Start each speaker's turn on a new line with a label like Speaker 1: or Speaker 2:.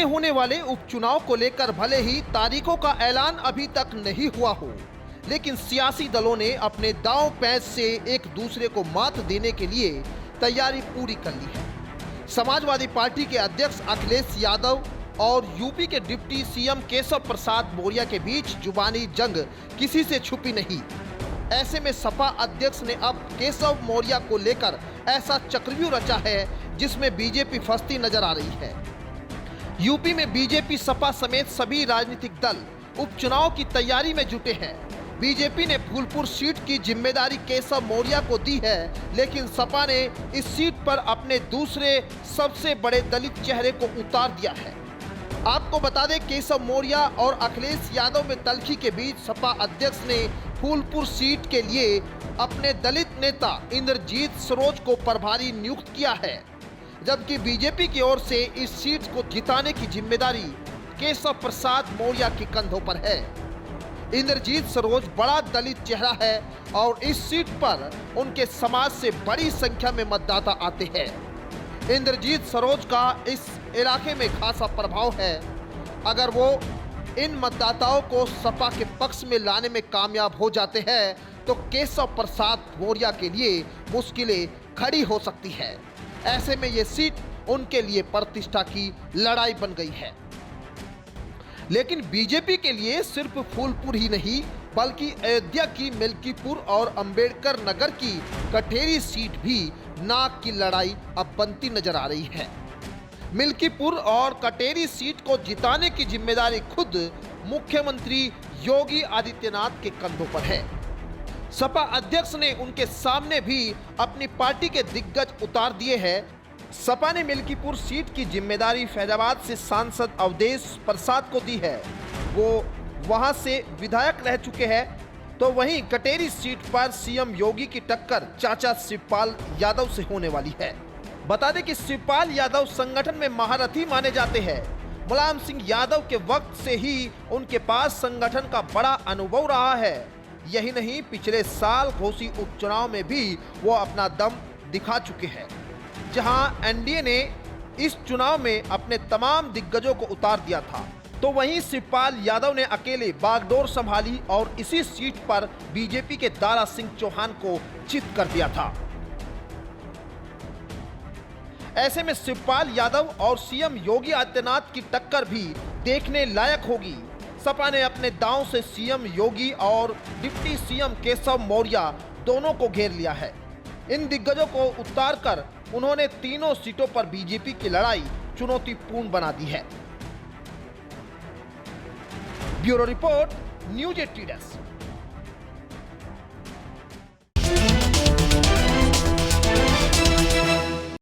Speaker 1: होने वाले उपचुनाव को लेकर भले ही तारीखों का ऐलान अभी तक नहीं हुआ हो, लेकिन सियासी दलों ने अपने दांव पैंच से एक दूसरे को मात देने के लिए तैयारी पूरी कर ली है। समाजवादी पार्टी के अध्यक्ष अखिलेश यादव और यूपी के डिप्टी सीएम केशव प्रसाद मौर्य के बीच जुबानी जंग किसी से छुपी नहीं। ऐसे में सपा अध्यक्ष ने अब केशव मौर्य को लेकर ऐसा चक्रव्यूह रचा है जिसमें बीजेपी फंसती नजर आ रही है। यूपी में बीजेपी सपा समेत सभी राजनीतिक दल उपचुनाव की तैयारी में जुटे हैं। बीजेपी ने फूलपुर सीट की जिम्मेदारी केशव मौर्य को दी है, लेकिन सपा ने इस सीट पर अपने दूसरे सबसे बड़े दलित चेहरे को उतार दिया है। आपको बता दें, केशव मौर्य और अखिलेश यादव में तल्खी के बीच सपा अध्यक्ष ने फूलपुर सीट के लिए अपने दलित नेता इंद्रजीत सरोज को प्रभारी नियुक्त किया है, जबकि बीजेपी की ओर से इस सीट को जिताने की जिम्मेदारी केशव प्रसाद मौर्य के कंधों पर है। इंद्रजीत सरोज बड़ा दलित चेहरा है और इस सीट पर उनके समाज से बड़ी संख्या में मतदाता आते हैं। इंद्रजीत सरोज का इस इलाके में खासा प्रभाव है। अगर वो इन मतदाताओं को सपा के पक्ष में लाने में कामयाब हो जाते हैं तो केशव प्रसाद मौर्य के लिए मुश्किलें खड़ी हो सकती है। ऐसे में ये सीट उनके लिए प्रतिष्ठा की लड़ाई बन गई है। लेकिन बीजेपी के लिए सिर्फ फूलपुर ही नहीं, बल्कि अयोध्या की मिल्कीपुर और अंबेडकर नगर की कटेरी सीट भी नाक की लड़ाई अब बनती नजर आ रही है। मिल्कीपुर और कटेरी सीट को जिताने की जिम्मेदारी खुद मुख्यमंत्री योगी आदित्यनाथ के कंधों पर है। सपा अध्यक्ष ने उनके सामने भी अपनी पार्टी के दिग्गज उतार दिए हैं। सपा ने मिल्कीपुर सीट की जिम्मेदारी फैजाबाद से सांसद अवधेश प्रसाद को दी है, वो वहां से विधायक रह चुके हैं। तो वहीं कटेरी सीट पर सीएम योगी की टक्कर चाचा शिवपाल यादव से होने वाली है। बता दें कि शिवपाल यादव संगठन में महारथी माने जाते हैं। मुलायम सिंह यादव के वक्त से ही उनके पास संगठन का बड़ा अनुभव रहा है। यही नहीं, पिछले साल घोसी उपचुनाव में भी वो अपना दम दिखा चुके हैं, जहां एनडीए ने इस चुनाव में अपने तमाम दिग्गजों को उतार दिया था। तो वहीं शिवपाल यादव ने अकेले बागडोर संभाली और इसी सीट पर बीजेपी के दारा सिंह चौहान को चित कर दिया था। ऐसे में शिवपाल यादव और सीएम योगी आदित्यनाथ की टक्कर भी देखने लायक होगी। सपा ने अपने दांव से सीएम योगी और डिप्टी सीएम केशव मौर्य दोनों को घेर लिया है। इन दिग्गजों को उतारकर उन्होंने तीनों सीटों पर बीजेपी की लड़ाई चुनौतीपूर्ण बना दी है। Bureau report, news 18 desk.